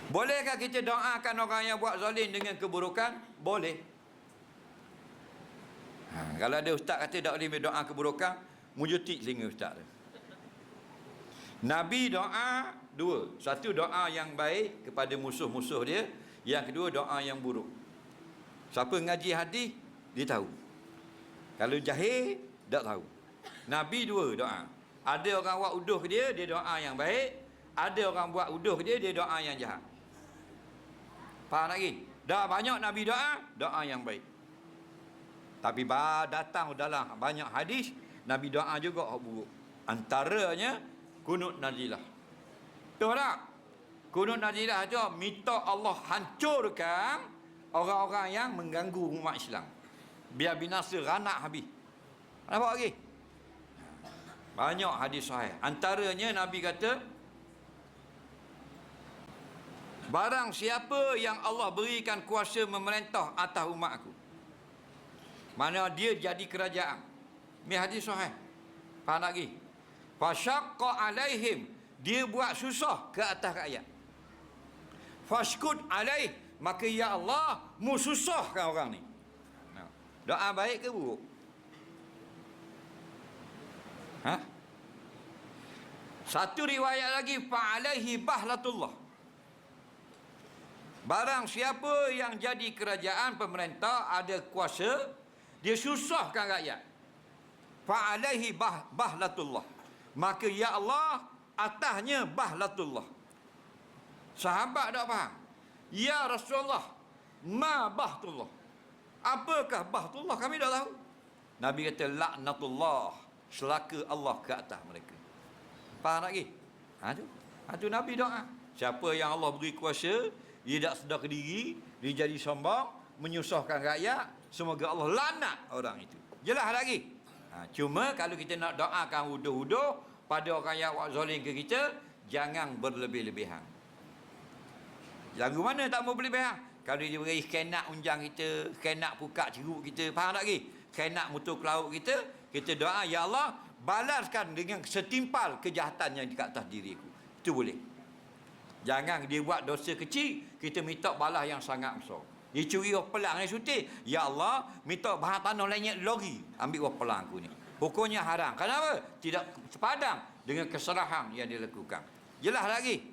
Bolehkah kita doakan orang yang buat zalim dengan keburukan? Boleh. Kalau ada ustaz kata tak boleh doa keburukan, mujutik telinga ustaz tu. Nabi doa dua. Satu, doa yang baik kepada musuh-musuh dia. Yang kedua, doa yang buruk. Siapa ngaji hadis, dia tahu. Kalau jahil, tak tahu. Nabi dua doa. Ada orang buat uduh ke dia, dia doa yang baik. Ada orang buat uduh ke dia, dia doa yang jahat. Faham lagi? Dah banyak Nabi doa yang baik. Tapi datang dalam banyak hadis, Nabi doa juga hak buruk. Antaranya kunut nazilah. Tahu tak? Kunut nazilah tu minta Allah hancurkan orang-orang yang mengganggu umat Islam. Biar binasa ranak habis. Nampak lagi? Banyak hadis sahih. Antaranya Nabi kata, barang siapa yang Allah berikan kuasa memerintah atas umat aku, mana dia jadi kerajaan. Ni hadis sahih. Faham lagi? Fasyaqqa alaihim, dia buat susah ke atas rakyat. Fashkud alaih, maka ya Allah mu susahkan orang ni. Doa baik ke buruk? Satu riwayat lagi, fa'alaihi bahlatullah, barang siapa yang jadi kerajaan, pemerintah, ada kuasa, dia susahkan rakyat, fa'alaihi bahlatullah, maka ya Allah atasnya bahlatullah. Sahabat tak faham. Ya Rasulullah, ma bahtullah, apakah bahtullah? Kami dah tahu. Nabi kata laknatullah, selaka Allah ke atas mereka. Faham lagi? Itu Nabi doa. Siapa yang Allah beri kuasa, dia tak sedar ke diri, dia jadi sombong, menyusahkan rakyat, semoga Allah laknat orang itu. Jelas lagi? Cuma kalau kita nak doakan huduh-huduh pada orang yang buat zalim ke kita, jangan berlebih-lebihan. Lagu mana tak mau berlebihan? Kalau dia beri kenak unjang kita, kenak pukak ceruk kita, faham tak lagi? Kenak mutu ke laut kita doa, ya Allah balaskan dengan setimpal kejahatan yang di atas diriku. Itu boleh. Jangan dia buat dosa kecil, kita minta balas yang sangat besar. Dia curi wah pelang ni suti, ya Allah minta bahan tanah lenyek lori, ambil wah pelang aku ni. Hukumnya haram. Kenapa? Tidak sepadang dengan kesalahan yang dilakukan. Jelas lagi?